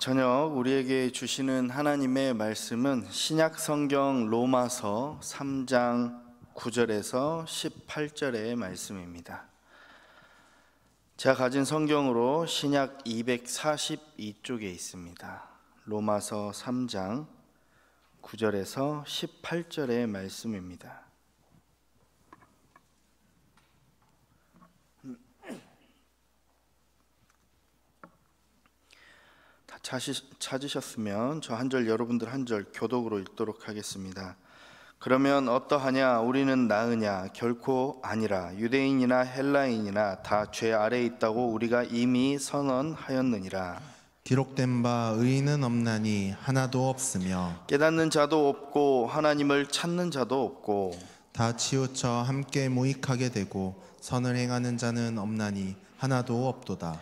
저녁 우리에게 주시는 하나님의 말씀은 신약 성경 로마서 3장 9절에서 18절의 말씀입니다. 제가 가진 성경으로 신약 242쪽에 있습니다. 로마서 3장 9절에서 18절의 말씀입니다. 찾으셨으면 저 한 절 여러분들 한 절 교독으로 읽도록 하겠습니다. 그러면 어떠하냐? 우리는 나으냐? 결코 아니라. 유대인이나 헬라인이나 다 죄 아래에 있다고 우리가 이미 선언하였느니라. 기록된 바 의인은 없나니 하나도 없으며 깨닫는 자도 없고 하나님을 찾는 자도 없고 다 치우쳐 함께 무익하게 되고 선을 행하는 자는 없나니 하나도 없도다.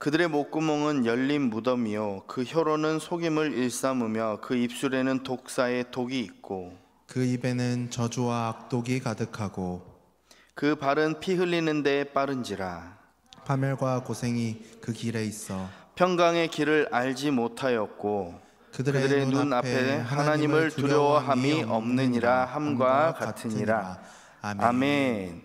그들의 목구멍은 열린 무덤이요 그 혀로는 속임을 일삼으며 그 입술에는 독사의 독이 있고 그 입에는 저주와 악독이 가득하고 그 발은 피 흘리는 데 빠른지라. 파멸과 고생이 그 길에 있어 평강의 길을 알지 못하였고 그들의 눈 앞에 하나님을 두려워함이 없느니라 함과 같으니라. 아멘.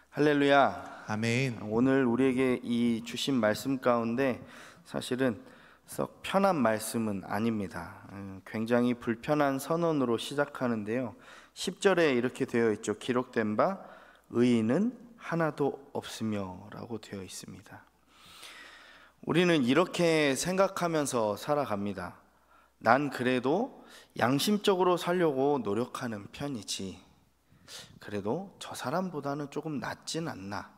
할렐루야. 아멘. 오늘 우리에게 이 주신 말씀 가운데 사실은 썩 편한 말씀은 아닙니다. 굉장히 불편한 선언으로 시작하는데요. 10절에 이렇게 되어 있죠. 기록된 바 의인은 하나도 없으며 라고 되어 있습니다. 우리는 이렇게 생각하면서 살아갑니다. 난 그래도 양심적으로 살려고 노력하는 편이지. 그래도 저 사람보다는 조금 낫진 않나.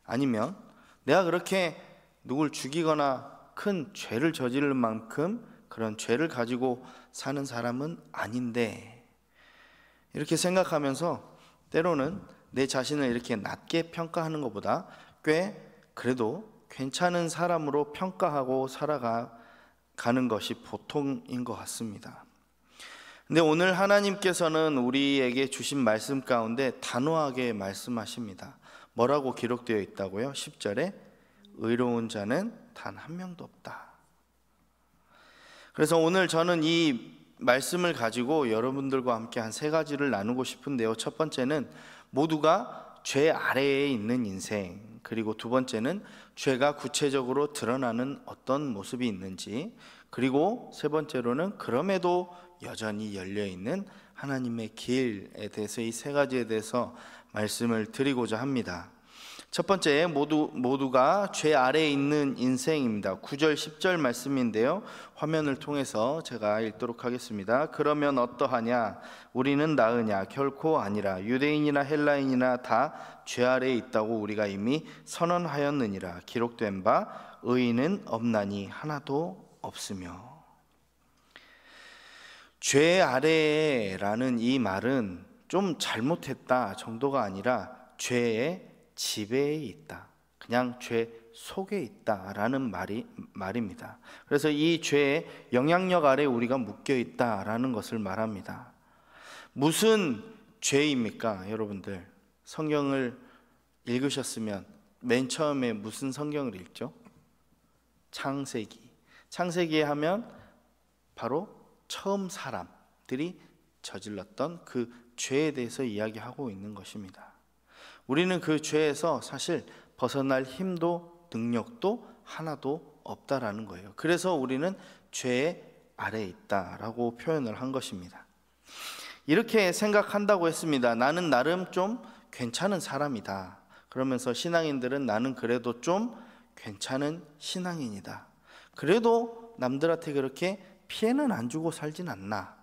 아니면 내가 그렇게 누굴 죽이거나 큰 죄를 저지를 만큼 그런 죄를 가지고 사는 사람은 아닌데, 이렇게 생각하면서 때로는 내 자신을 이렇게 낮게 평가하는 것보다 꽤 그래도 괜찮은 사람으로 평가하고 살아가는 것이 보통인 것 같습니다. 근데 오늘 하나님께서는 우리에게 주신 말씀 가운데 단호하게 말씀하십니다. 뭐라고 기록되어 있다고요? 10절에 의로운 자는 단 한 명도 없다. 그래서 오늘 저는 이 말씀을 가지고 여러분들과 함께 한 세 가지를 나누고 싶은데요. 첫 번째는 모두가 죄 아래에 있는 인생, 그리고 두 번째는 죄가 구체적으로 드러나는 어떤 모습이 있는지, 그리고 세 번째로는 그럼에도 여전히 열려있는 하나님의 길에 대해서 이 세 가지에 대해서 말씀을 드리고자 합니다. 첫 번째, 모두가 죄 아래에 있는 인생입니다. 9절 10절 말씀인데요, 화면을 통해서 제가 읽도록 하겠습니다. 그러면 어떠하냐? 우리는 나으냐? 결코 아니라. 유대인이나 헬라인이나 다 죄 아래에 있다고 우리가 이미 선언하였느니라. 기록된 바 의인은 없나니 하나도 없으며. 죄 아래라는 이 말은 좀 잘못했다 정도가 아니라 죄의 지배에 있다, 그냥 죄 속에 있다라는 말입니다. 그래서 이 죄의 영향력 아래 우리가 묶여 있다라는 것을 말합니다. 무슨 죄입니까? 여러분들 성경을 읽으셨으면 맨 처음에 무슨 성경을 읽죠? 창세기에 하면 바로 처음 사람들이 저질렀던 그 죄에 대해서 이야기하고 있는 것입니다. 우리는 그 죄에서 사실 벗어날 힘도 능력도 하나도 없다라는 거예요. 그래서 우리는 죄 아래에 있다라고 표현을 한 것입니다. 이렇게 생각한다고 했습니다. 나는 나름 좀 괜찮은 사람이다. 그러면서 신앙인들은 나는 그래도 좀 괜찮은 신앙인이다. 그래도 남들한테 그렇게 피해는 안 주고 살진 않나.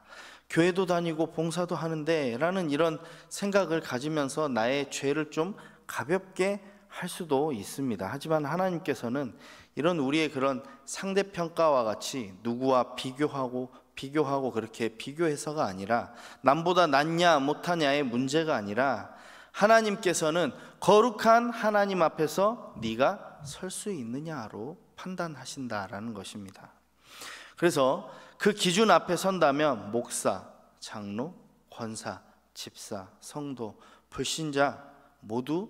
교회도 다니고 봉사도 하는데 라는 이런 생각을 가지면서 나의 죄를 좀 가볍게 할 수도 있습니다. 하지만 하나님께서는 이런 우리의 그런 상대평가와 같이 누구와 비교하고 그렇게 비교해서가 아니라, 남보다 낫냐 못하냐의 문제가 아니라, 하나님께서는 거룩한 하나님 앞에서 네가 설 수 있느냐로 판단하신다라는 것입니다. 그래서 그 기준 앞에 선다면 목사, 장로, 권사, 집사, 성도, 불신자 모두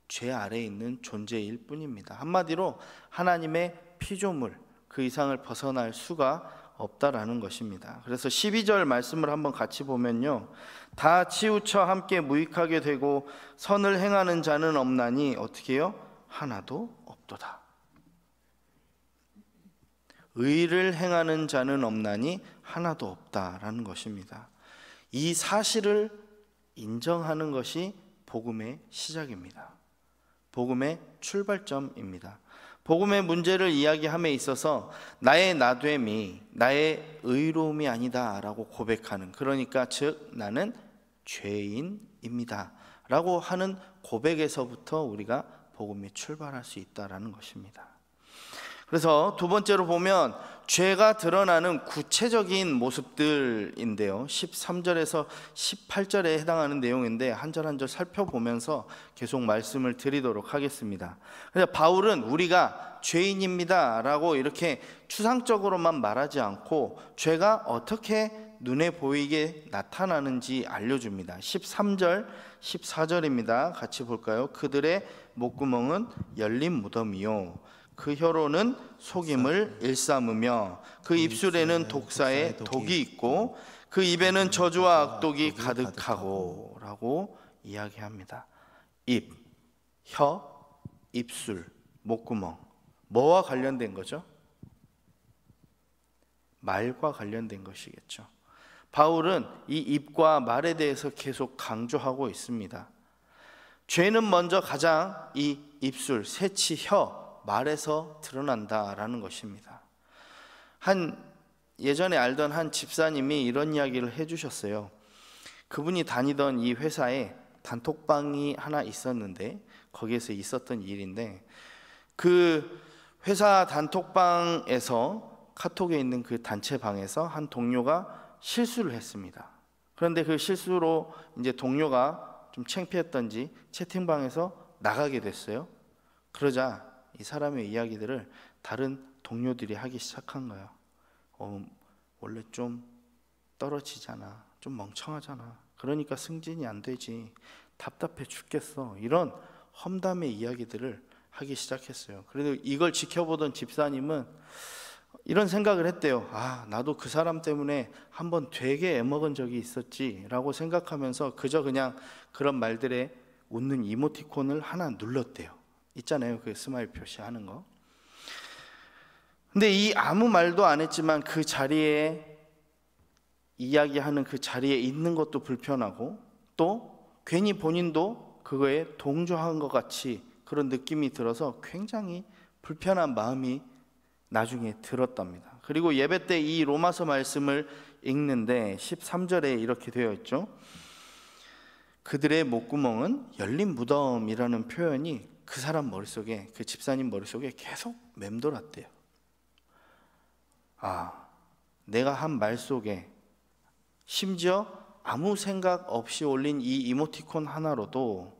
죄 아래에 있는 존재일 뿐입니다. 한마디로 하나님의 피조물, 그 이상을 벗어날 수가 없다라는 것입니다. 그래서 12절 말씀을 한번 같이 보면요, 다 치우쳐 함께 무익하게 되고 선을 행하는 자는 없나니 어떻게 해요? 하나도 없도다. 의를 행하는 자는 없나니 하나도 없다라는 것입니다. 이 사실을 인정하는 것이 복음의 시작입니다. 복음의 출발점입니다. 복음의 문제를 이야기함에 있어서 나의 나됨이 나의 의로움이 아니다 라고 고백하는, 그러니까 즉 나는 죄인입니다 라고 하는 고백에서부터 우리가 복음이 출발할 수 있다는 것입니다. 그래서 두 번째로 보면 죄가 드러나는 구체적인 모습들인데요, 13절에서 18절에 해당하는 내용인데 한 절 한 절 살펴보면서 계속 말씀을 드리도록 하겠습니다. 그래서 바울은 우리가 죄인입니다 라고 이렇게 추상적으로만 말하지 않고 죄가 어떻게 눈에 보이게 나타나는지 알려줍니다. 13절 14절입니다. 같이 볼까요? 그들의 목구멍은 열린 무덤이요, 그 혀로는 속임을 일삼으며 그 입술에는 독사의 독이 있고 그 입에는 저주와 악독이 가득하고 라고 이야기합니다. 입, 혀, 입술, 목구멍, 뭐와 관련된 거죠? 말과 관련된 것이겠죠. 바울은 이 입과 말에 대해서 계속 강조하고 있습니다. 죄는 먼저 가장 이 입술, 새치, 혀, 말에서 드러난다라는 것입니다. 예전에 알던 한 집사님이 이런 이야기를 해주셨어요. 그분이 다니던 이 회사에 단톡방이 하나 있었는데 거기에서 있었던 일인데, 그 회사 단톡방에서 카톡에 있는 그 단체방에서 한 동료가 실수를 했습니다. 그런데 그 실수로 이제 동료가 좀 창피했던지 채팅방에서 나가게 됐어요. 그러자 이 사람의 이야기들을 다른 동료들이 하기 시작한 거예요. 원래 좀 떨어지잖아, 좀 멍청하잖아, 그러니까 승진이 안 되지, 답답해 죽겠어, 이런 험담의 이야기들을 하기 시작했어요. 그래도 이걸 지켜보던 집사님은 이런 생각을 했대요. 나도 그 사람 때문에 한번 되게 애먹은 적이 있었지 라고 생각하면서 그저 그냥 그런 말들에 웃는 이모티콘을 하나 눌렀대요. 있잖아요, 그 스마일 표시하는 거. 근데 이 아무 말도 안 했지만 그 자리에 이야기하는 그 자리에 있는 것도 불편하고 또 괜히 본인도 그거에 동조한 것 같이 그런 느낌이 들어서 굉장히 불편한 마음이 나중에 들었답니다. 그리고 예배 때 이 로마서 말씀을 읽는데 13절에 이렇게 되어 있죠. 그들의 목구멍은 열린 무덤이라는 표현이 그 사람 머릿속에, 그 집사님 머릿속에 계속 맴돌았대요. 내가 한 말 속에 심지어 아무 생각 없이 올린 이 이모티콘 하나로도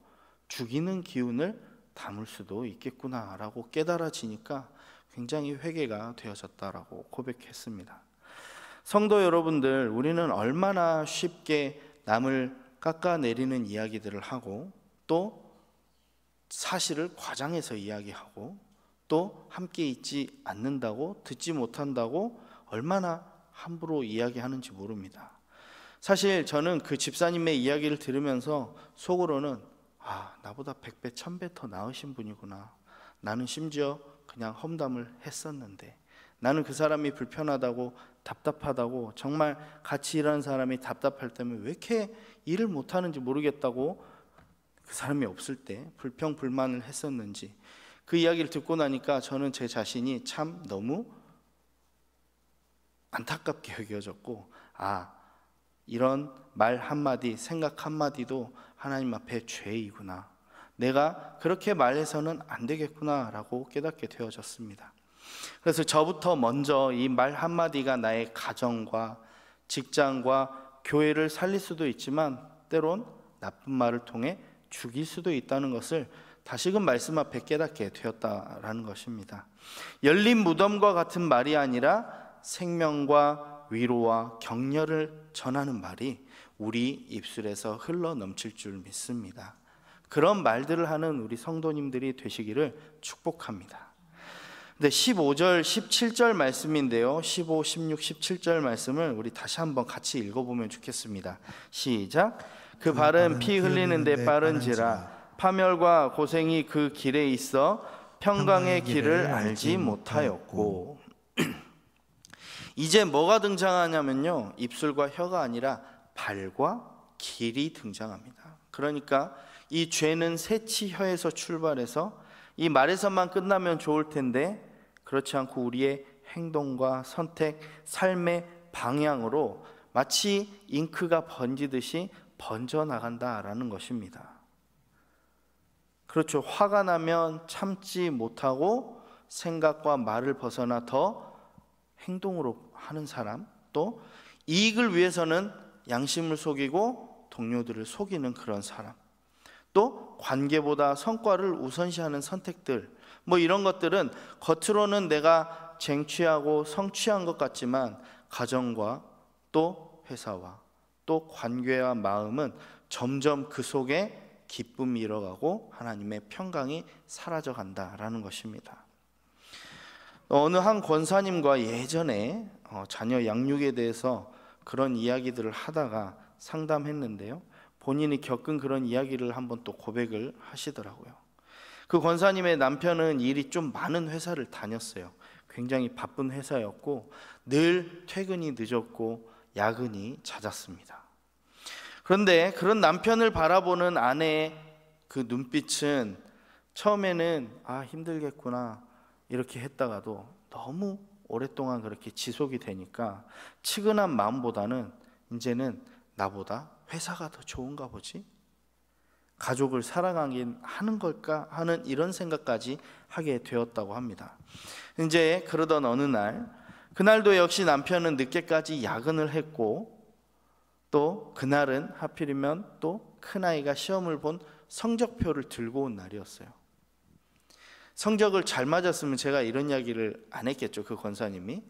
죽이는 기운을 담을 수도 있겠구나라고 깨달아지니까 굉장히 회개가 되어졌다라고 고백했습니다. 성도 여러분들, 우리는 얼마나 쉽게 남을 깎아내리는 이야기들을 하고 또 사실을 과장해서 이야기하고 또 함께 있지 않는다고, 듣지 못한다고 얼마나 함부로 이야기하는지 모릅니다. 사실 저는 그 집사님의 이야기를 들으면서 속으로는 나보다 100배 1000배 더 나으신 분이구나, 나는 심지어 그냥 험담을 했었는데, 나는 그 사람이 불편하다고 답답하다고, 정말 같이 일하는 사람이 답답할 때면 왜 이렇게 일을 못하는지 모르겠다고 그 사람이 없을 때 불평 불만을 했었는지, 그 이야기를 듣고 나니까 저는 제 자신이 참 너무 안타깝게 여겨졌고, 이런 말 한마디, 생각 한마디도 하나님 앞에 죄이구나, 내가 그렇게 말해서는 안 되겠구나 라고 깨닫게 되어졌습니다. 그래서 저부터 먼저 이 말 한마디가 나의 가정과 직장과 교회를 살릴 수도 있지만 때론 나쁜 말을 통해 죽일 수도 있다는 것을 다시금 말씀 앞에 깨닫게 되었다라는 것입니다. 열린 무덤과 같은 말이 아니라 생명과 위로와 격려를 전하는 말이 우리 입술에서 흘러 넘칠 줄 믿습니다. 그런 말들을 하는 우리 성도님들이 되시기를 축복합니다. 근데 15절, 17절 말씀인데요. 15, 16, 17절 말씀을 우리 다시 한번 같이 읽어보면 좋겠습니다. 시작. 그 발은 피 흘리는데 빠른지라 파멸과 고생이 그 길에 있어 평강의 길을 알지 못하였고. 이제 뭐가 등장하냐면요, 입술과 혀가 아니라 발과 길이 등장합니다. 그러니까 이 죄는 새치 혀에서 출발해서 이 말에서만 끝나면 좋을 텐데 그렇지 않고 우리의 행동과 선택, 삶의 방향으로 마치 잉크가 번지듯이 번져나간다라는 것입니다. 그렇죠. 화가 나면 참지 못하고 생각과 말을 벗어나 더 행동으로 하는 사람, 또 이익을 위해서는 양심을 속이고 동료들을 속이는 그런 사람, 또 관계보다 성과를 우선시하는 선택들, 뭐 이런 것들은 겉으로는 내가 쟁취하고 성취한 것 같지만 가정과 또 회사와 또 관계와 마음은 점점 그 속에 기쁨이 잃어가고 하나님의 평강이 사라져 간다라는 것입니다. 어느 한 권사님과 예전에 자녀 양육에 대해서 그런 이야기들을 하다가 상담했는데요, 본인이 겪은 그런 이야기를 한번 또 고백을 하시더라고요. 그 권사님의 남편은 일이 좀 많은 회사를 다녔어요. 굉장히 바쁜 회사였고 늘 퇴근이 늦었고 야근이 잦았습니다. 그런데 그런 남편을 바라보는 아내의 그 눈빛은 처음에는 힘들겠구나 이렇게 했다가도 너무 오랫동안 그렇게 지속이 되니까 측은한 마음보다는 이제는 나보다 회사가 더 좋은가 보지? 가족을 사랑하긴 하는 걸까 하는 이런 생각까지 하게 되었다고 합니다. 이제 그러던 어느 날, 그날도 역시 남편은 늦게까지 야근을 했고 또 그날은 하필이면 또 큰아이가 시험을 본 성적표를 들고 온 날이었어요. 성적을 잘 맞았으면 제가 이런 이야기를 안 했겠죠. 그 권사님이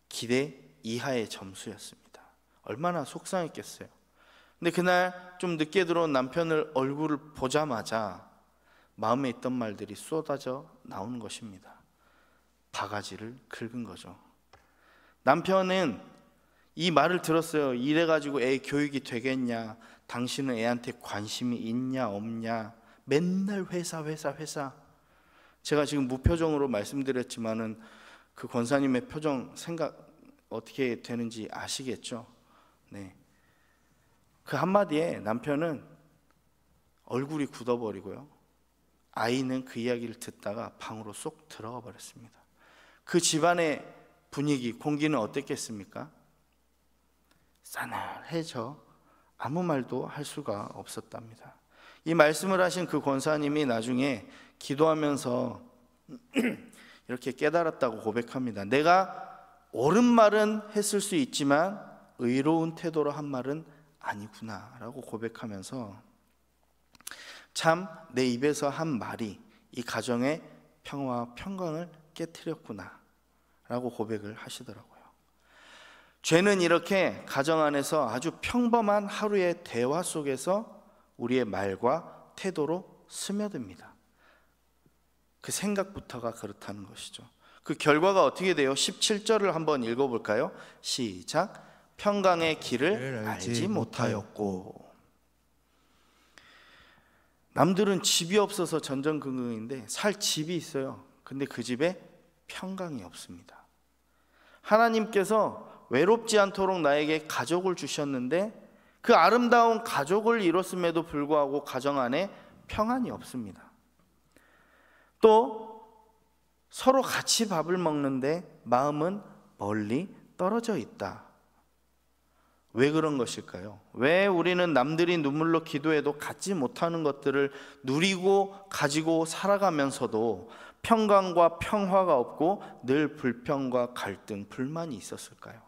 기대 이하의 점수였습니다. 얼마나 속상했겠어요. 근데 그날 좀 늦게 들어온 남편을 얼굴을 보자마자 마음에 있던 말들이 쏟아져 나오는 것입니다. 바가지를 긁은 거죠. 남편은 이 말을 들었어요. 이래가지고 애 교육이 되겠냐, 당신은 애한테 관심이 있냐 없냐, 맨날 회사. 제가 지금 무표정으로 말씀드렸지만은 그 권사님의 표정 생각 어떻게 되는지 아시겠죠? 네. 그 한마디에 남편은 얼굴이 굳어버리고요, 아이는 그 이야기를 듣다가 방으로 쏙 들어가 버렸습니다. 그 집안의 분위기, 공기는 어땠겠습니까? 싸늘해져 아무 말도 할 수가 없었답니다. 이 말씀을 하신 그 권사님이 나중에 기도하면서 이렇게 깨달았다고 고백합니다. 내가 옳은 말은 했을 수 있지만 의로운 태도로 한 말은 아니구나 라고 고백하면서 참 내 입에서 한 말이 이 가정의 평화와 평강을 깨트렸구나 라고 고백을 하시더라고요. 죄는 이렇게 가정 안에서 아주 평범한 하루의 대화 속에서 우리의 말과 태도로 스며듭니다. 그 생각부터가 그렇다는 것이죠. 그 결과가 어떻게 돼요? 17절을 한번 읽어볼까요? 시작. 평강의 길을 알지 못하였고. 남들은 집이 없어서 전전긍긍인데 살 집이 있어요. 근데 그 집에 평강이 없습니다. 하나님께서 외롭지 않도록 나에게 가족을 주셨는데 그 아름다운 가족을 이뤘음에도 불구하고 가정 안에 평안이 없습니다. 또 서로 같이 밥을 먹는데 마음은 멀리 떨어져 있다. 왜 그런 것일까요? 왜 우리는 남들이 눈물로 기도해도 갖지 못하는 것들을 누리고 가지고 살아가면서도 평강과 평화가 없고 늘 불평과 갈등, 불만이 있었을까요?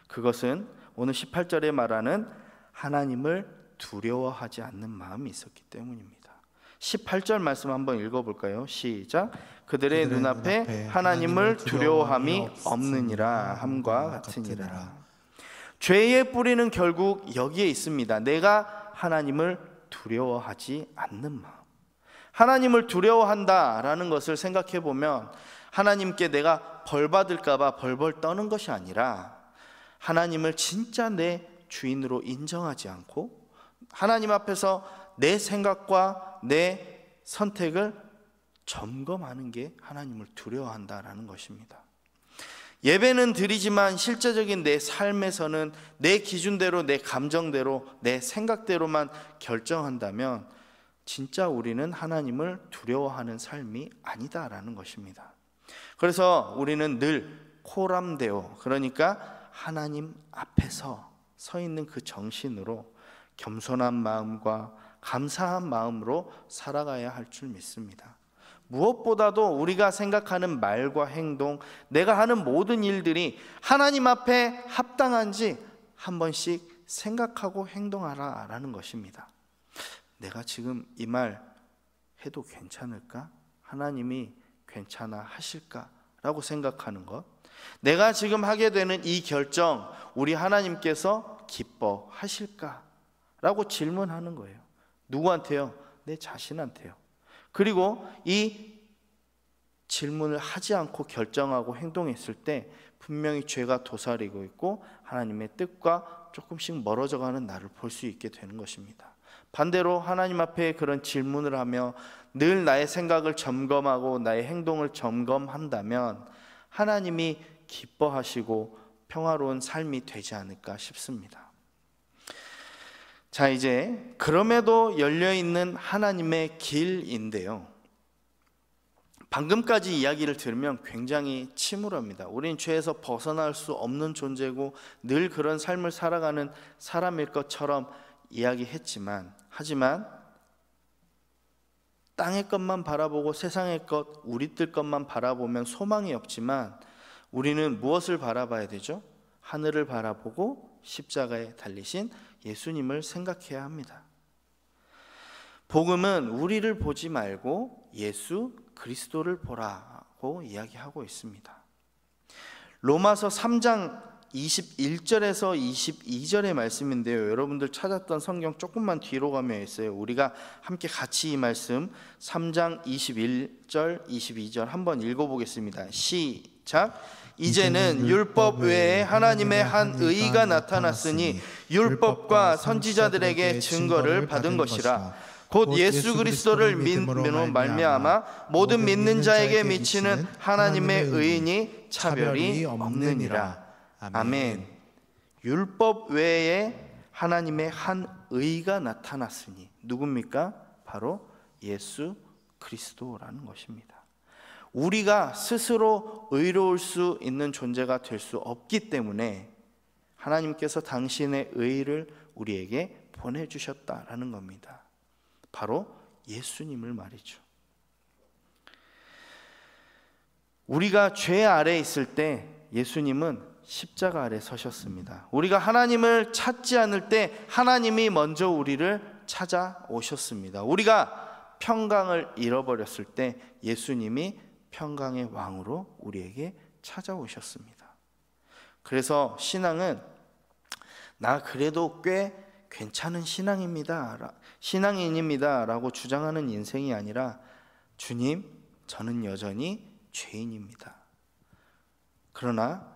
그것은 오늘 18절에 말하는 하나님을 두려워하지 않는 마음이 있었기 때문입니다. 18절 말씀 한번 읽어볼까요? 시작. 그들의 눈앞에 하나님을 두려워함이 없느니라 함과 같으니라. 죄의 뿌리는 결국 여기에 있습니다. 내가 하나님을 두려워하지 않는 마음. 하나님을 두려워한다라는 것을 생각해 보면 하나님께 내가 벌 받을까 봐 벌벌 떠는 것이 아니라 하나님을 진짜 내 주인으로 인정하지 않고 하나님 앞에서 내 생각과 내 선택을 점검하는 게 하나님을 두려워한다라는 것입니다. 예배는 드리지만 실제적인 내 삶에서는 내 기준대로, 내 감정대로, 내 생각대로만 결정한다면 진짜 우리는 하나님을 두려워하는 삶이 아니다라는 것입니다. 그래서 우리는 늘 코람데오, 그러니까 하나님 앞에서 서 있는 그 정신으로 겸손한 마음과 감사한 마음으로 살아가야 할 줄 믿습니다. 무엇보다도 우리가 생각하는 말과 행동, 내가 하는 모든 일들이 하나님 앞에 합당한지 한 번씩 생각하고 행동하라라는 것입니다. 내가 지금 이 말 해도 괜찮을까? 하나님이 괜찮아 하실까라고 생각하는 것, 내가 지금 하게 되는 이 결정 우리 하나님께서 기뻐하실까라고 질문하는 거예요. 누구한테요? 내 자신한테요. 그리고 이 질문을 하지 않고 결정하고 행동했을 때 분명히 죄가 도사리고 있고 하나님의 뜻과 조금씩 멀어져가는 나를 볼 수 있게 되는 것입니다. 반대로 하나님 앞에 그런 질문을 하며 늘 나의 생각을 점검하고 나의 행동을 점검한다면 하나님이 기뻐하시고 평화로운 삶이 되지 않을까 싶습니다. 자, 이제 그럼에도 열려있는 하나님의 길인데요, 방금까지 이야기를 들으면 굉장히 침울합니다. 우린 죄에서 벗어날 수 없는 존재고 늘 그런 삶을 살아가는 사람일 것처럼 이야기했지만, 하지만 땅의 것만 바라보고 세상의 것, 우리들 것만 바라보면 소망이 없지만 우리는 무엇을 바라봐야 되죠? 하늘을 바라보고 십자가에 달리신 예수님을 생각해야 합니다. 복음은 우리를 보지 말고 예수 그리스도를 보라고 이야기하고 있습니다. 로마서 3장 21절에서 22절의 말씀인데요, 여러분들 찾았던 성경 조금만 뒤로 가면 있어요. 우리가 함께 같이 이 말씀 3장 21절 22절 한번 읽어보겠습니다. 시작. 이제는 율법 외에 하나님의 한 의가 나타났으니 율법과 선지자들에게 증거를 받은 것이라. 곧 예수 그리스도를 믿음으로 말미암아 모든 믿는 자에게 미치는 하나님의 의인이 차별이 없느니라. 아멘. 율법 외에 하나님의 한 의가 나타났으니 누굽니까? 바로 예수 그리스도라는 것입니다. 우리가 스스로 의로울 수 있는 존재가 될 수 없기 때문에 하나님께서 당신의 의를 우리에게 보내주셨다라는 겁니다. 바로 예수님을 말이죠. 우리가 죄 아래에 있을 때 예수님은 십자가 아래 서셨습니다. 우리가 하나님을 찾지 않을 때 하나님이 먼저 우리를 찾아오셨습니다. 우리가 평강을 잃어버렸을 때 예수님이 평강의 왕으로 우리에게 찾아오셨습니다. 그래서 신앙은 나 그래도 꽤 괜찮은 신앙인입니다 라고 주장하는 인생이 아니라 주님, 저는 여전히 죄인입니다. 그러나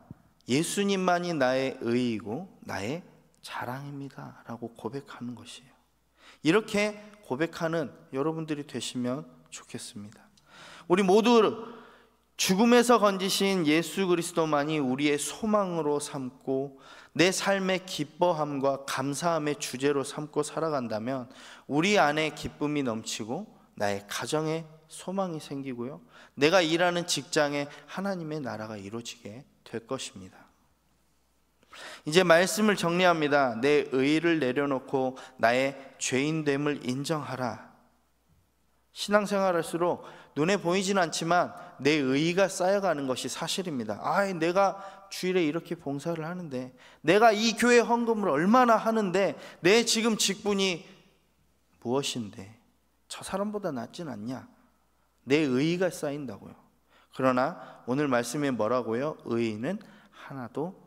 예수님만이 나의 의이고 나의 자랑입니다 라고 고백하는 것이에요. 이렇게 고백하는 여러분들이 되시면 좋겠습니다. 우리 모두 죽음에서 건지신 예수 그리스도만이 우리의 소망으로 삼고 내 삶의 기뻐함과 감사함의 주제로 삼고 살아간다면 우리 안에 기쁨이 넘치고 나의 가정에 소망이 생기고요, 내가 일하는 직장에 하나님의 나라가 이루어지게 될 것입니다. 이제 말씀을 정리합니다. 내 의의를 내려놓고 나의 죄인됨을 인정하라. 신앙생활할수록 눈에 보이진 않지만 내 의의가 쌓여가는 것이 사실입니다. 내가 주일에 이렇게 봉사를 하는데, 내가 이 교회 헌금을 얼마나 하는데, 내 지금 직분이 무엇인데 저 사람보다 낫진 않냐? 내 의의가 쌓인다고요. 그러나 오늘 말씀에 뭐라고요? 의의는 하나도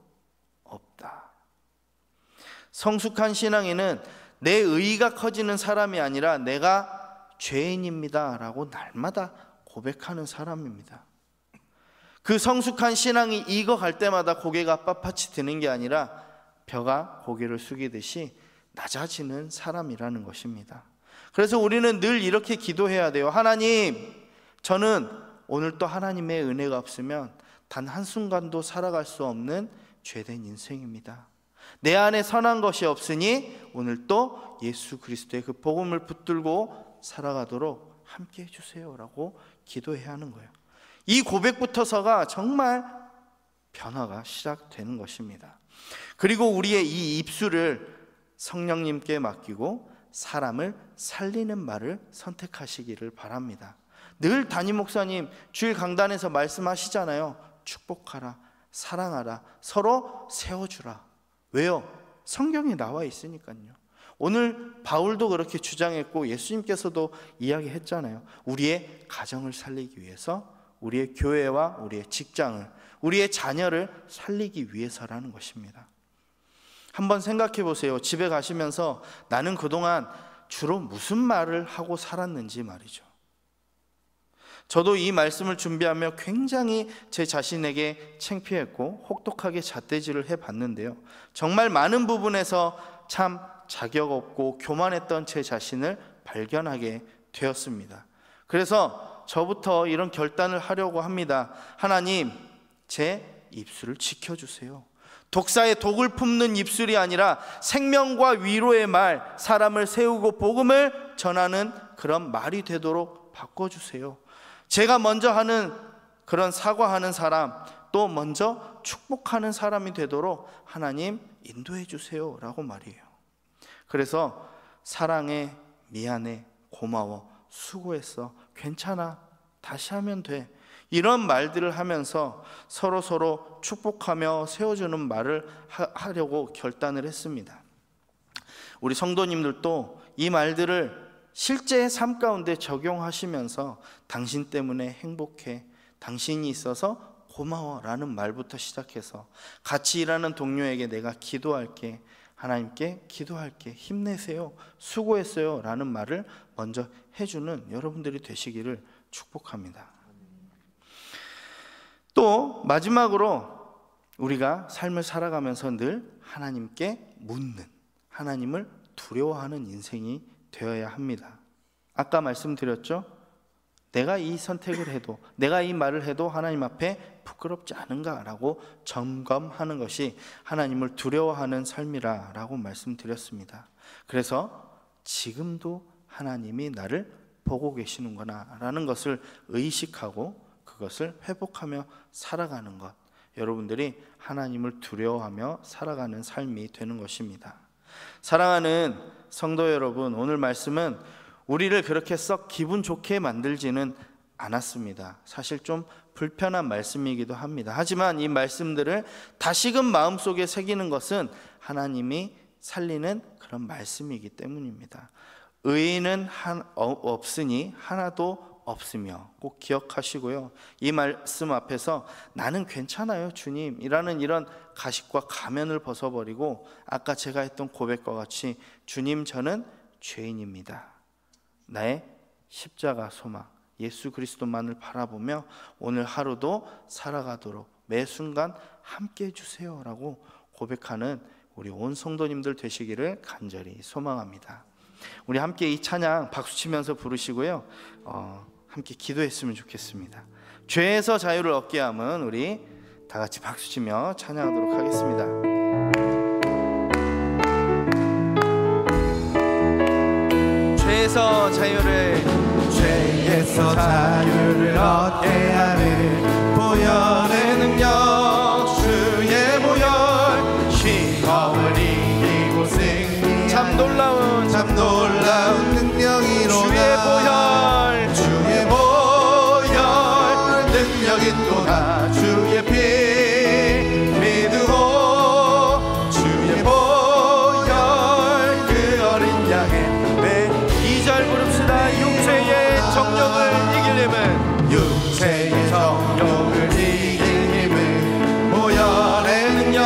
없다. 성숙한 신앙인은 내 의의가 커지는 사람이 아니라 내가 죄인입니다 라고 날마다 고백하는 사람입니다. 그 성숙한 신앙이 익어갈 때마다 고개가 빳빳이 드는 게 아니라 벼가 고개를 숙이듯이 낮아지는 사람이라는 것입니다. 그래서 우리는 늘 이렇게 기도해야 돼요. 하나님, 저는 오늘 또 하나님의 은혜가 없으면 단 한순간도 살아갈 수 없는 죄된 인생입니다. 내 안에 선한 것이 없으니 오늘 또 예수 그리스도의 그 복음을 붙들고 살아가도록 함께 해주세요 라고 기도해야 하는 거예요. 이 고백부터서가 정말 변화가 시작되는 것입니다. 그리고 우리의 이 입술을 성령님께 맡기고 사람을 살리는 말을 선택하시기를 바랍니다. 늘 담임 목사님 주일 강단에서 말씀하시잖아요. 축복하라, 사랑하라, 서로 세워주라. 왜요? 성경에 나와 있으니까요. 오늘 바울도 그렇게 주장했고 예수님께서도 이야기했잖아요. 우리의 가정을 살리기 위해서, 우리의 교회와 우리의 직장을, 우리의 자녀를 살리기 위해서라는 것입니다. 한번 생각해 보세요. 집에 가시면서 나는 그동안 주로 무슨 말을 하고 살았는지 말이죠. 저도 이 말씀을 준비하며 굉장히 제 자신에게 창피했고 혹독하게 잣대질을 해봤는데요, 정말 많은 부분에서 참 자격 없고 교만했던 제 자신을 발견하게 되었습니다. 그래서 저부터 이런 결단을 하려고 합니다. 하나님, 제 입술을 지켜주세요. 독사의 독을 품는 입술이 아니라 생명과 위로의 말, 사람을 세우고 복음을 전하는 그런 말이 되도록 바꿔주세요. 제가 먼저 하는 그런 사과하는 사람, 또 먼저 축복하는 사람이 되도록 하나님 인도해 주세요 라고 말이에요. 그래서 사랑해, 미안해, 고마워, 수고했어, 괜찮아, 다시 하면 돼, 이런 말들을 하면서 서로 축복하며 세워주는 말을 하려고 결단을 했습니다. 우리 성도님들도 이 말들을 실제 삶 가운데 적용하시면서 당신 때문에 행복해, 당신이 있어서 고마워 라는 말부터 시작해서 같이 일하는 동료에게 내가 기도할게, 하나님께 기도할게, 힘내세요, 수고했어요 라는 말을 먼저 해주는 여러분들이 되시기를 축복합니다. 또 마지막으로 우리가 삶을 살아가면서 늘 하나님께 묻는, 하나님을 두려워하는 인생이 되어야 합니다. 아까 말씀드렸죠? 내가 이 선택을 해도, 내가 이 말을 해도 하나님 앞에 부끄럽지 않은가 라고 점검하는 것이 하나님을 두려워하는 삶이라 라고 말씀드렸습니다. 그래서 지금도 하나님이 나를 보고 계시는구나 라는 것을 의식하고 그것을 회복하며 살아가는 것, 여러분들이 하나님을 두려워하며 살아가는 삶이 되는 것입니다. 사랑하는 성도 여러분, 오늘 말씀은 우리를 그렇게 썩 기분 좋게 만들지는 않았습니다. 사실 좀 불편한 말씀이기도 합니다. 하지만 이 말씀들을 다시금 마음속에 새기는 것은 하나님이 살리는 그런 말씀이기 때문입니다. 의인은 없으니 하나도 없으며 꼭 기억하시고요. 이 말씀 앞에서 나는 괜찮아요 주님이라는 이런 가식과 가면을 벗어버리고 아까 제가 했던 고백과 같이 주님, 저는 죄인입니다. 나의 십자가 소망 예수 그리스도만을 바라보며 오늘 하루도 살아가도록 매 순간 함께 해주세요 라고 고백하는 우리 온 성도님들 되시기를 간절히 소망합니다. 우리 함께 이 찬양 박수치면서 부르시고요, 함께 기도했으면 좋겠습니다. 죄에서 자유를 얻게 함은 우리 다 같이 박수치며 찬양하도록 하겠습니다. 죄에서 자유를 얻게 하는 보혈의 능력, 주의 보혈, 시험을 이기고 승리, 참 놀라운 능력이로다. 주의 보혈 능력이 또다. 주의 피 믿으고 주의 보혈 그 어린 양의 매 2절 부릅시다. 육체의 정욕을 이길 힘은, 육체의 정욕을 이길 힘은 보혈의 능력,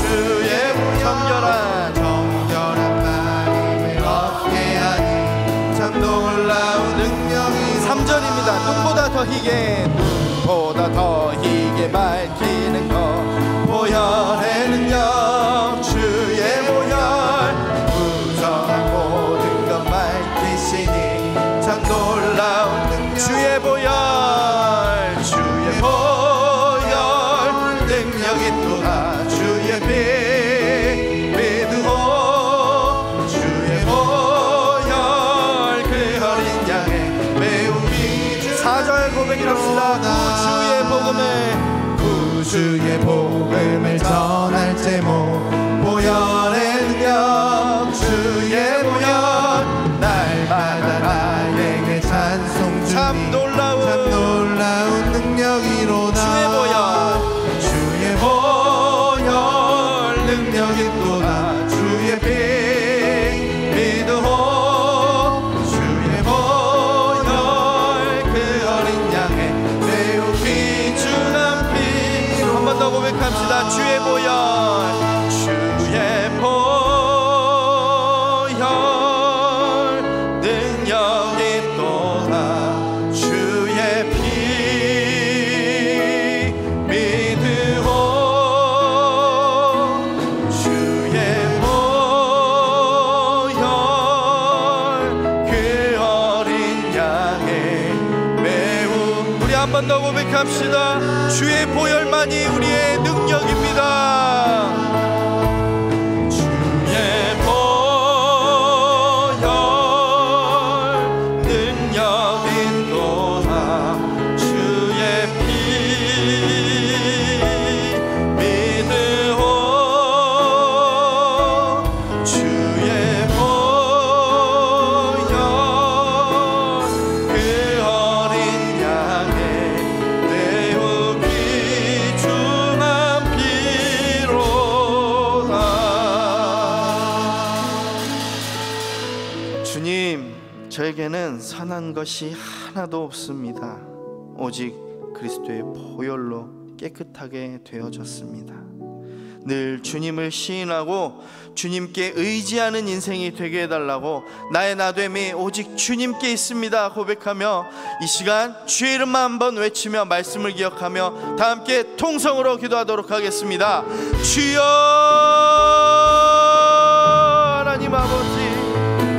주의 정결한 마음을 얻게 하니 참 놀라 희게 눈보다 더 희게 밝히는 것 보혈의 능력 주의 보혈 무성한 모든 것 밝히시니 참 놀라운 능력 주의 보혈 주의 보혈 능력이 또다 주의 피 믿으오 주의 보혈 그 어린 양의 매우 귀중 4절 고백합시다. 구주의 복음을 전할 제목 보혈의 능력 주의 보혈 날마다 나에게 찬송 주니 참 놀라운 능력이로다 주의 보혈 능력이 또다 주의 피 믿으오 주의 보혈 그 어린 양의 매우 귀중한 피 한 번 더 고백합시다. 주의 보혈 능력이 또다 주의 피 믿으오 주의 보혈 그 어린 양의 매우 우리 한 번 더 고백합시다. 주의 보혈만이 우리의 능력입니다. 주의 보혈 능력이 또다 주의 피 믿으오 주의 보혈 그 어린 양의 매우 귀중한 피로다. 주님, 저에게는 선한 것이 하나도 없습니다. 오직 그리스도의 보혈로 깨끗하게 되어졌습니다. 늘 주님을 시인하고 주님께 의지하는 인생이 되게 해달라고 나의 나됨이 오직 주님께 있습니다 고백하며 이 시간 주의 이름만 한번 외치며 말씀을 기억하며 다 함께 통성으로 기도하도록 하겠습니다. 주여 하나님 아버지,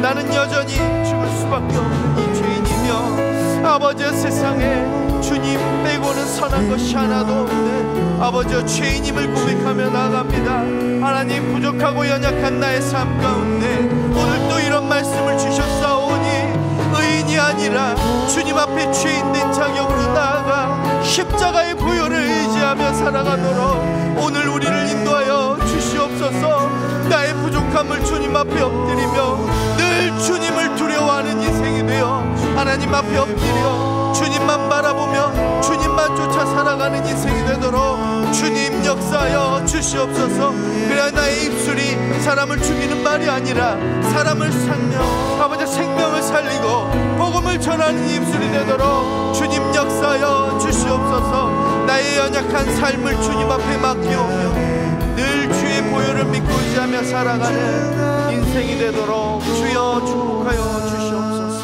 나는 여전히 죽을 수밖에 없는 이 죄인이며 아버지 세상에 주님 빼고는 선한 것이 하나도 없는 아버지 죄인임을 고백하며 나아갑니다. 하나님, 부족하고 연약한 나의 삶 가운데 오늘 또 이런 말씀을 주셨사오니 의인이 아니라 주님 앞에 죄인된 자격으로 나아가 십자가의 보혈을 의지하며 살아가도록 오늘 우리를 인도하여 주시옵소서. 나의 부족함을 주님 앞에 엎드리며 늘 주님을 두려워하는 인생이 되어 하나님 앞에 엎드려 주님만 바라보며 주님만 쫓아 살아가는 인생이 되도록 주님 역사하여 주시옵소서. 그래야 나의 입술이 사람을 죽이는 말이 아니라 사람을 아버지 생명을 살리고 복음을 전하는 입술이 되도록 주님 역사하여 주시옵소서. 나의 연약한 삶을 주님 앞에 맡기오며 늘 주의 보혈을 믿고 의지하며 살아가는 인생이 되도록 주여 축복하여 주시옵소서.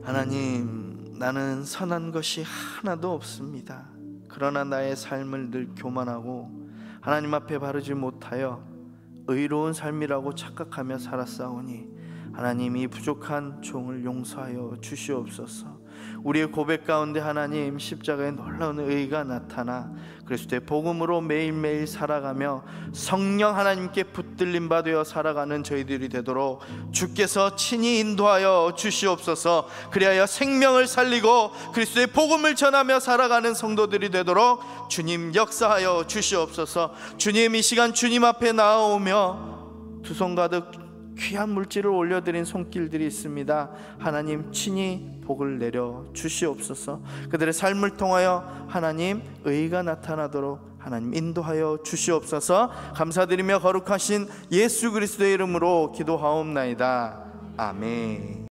하나님, 나는 선한 것이 하나도 없습니다. 그러나 나의 삶을 늘 교만하고 하나님 앞에 바르지 못하여 의로운 삶이라고 착각하며 살았사오니 하나님, 이 부족한 종을 용서하여 주시옵소서. 우리의 고백 가운데 하나님 십자가의 놀라운 의가 나타나 그리스도의 복음으로 매일매일 살아가며 성령 하나님께 붙들림 받아 살아가는 저희들이 되도록 주께서 친히 인도하여 주시옵소서. 그리하여 생명을 살리고 그리스도의 복음을 전하며 살아가는 성도들이 되도록 주님 역사하여 주시옵소서. 주님, 이 시간 주님 앞에 나아오며 두 손 가득 귀한 물질을 올려드린 손길들이 있습니다. 하나님, 친히 복을 내려 주시옵소서. 그들의 삶을 통하여 하나님 의가 나타나도록 하나님 인도하여 주시옵소서. 감사드리며 거룩하신 예수 그리스도의 이름으로 기도하옵나이다. 아멘.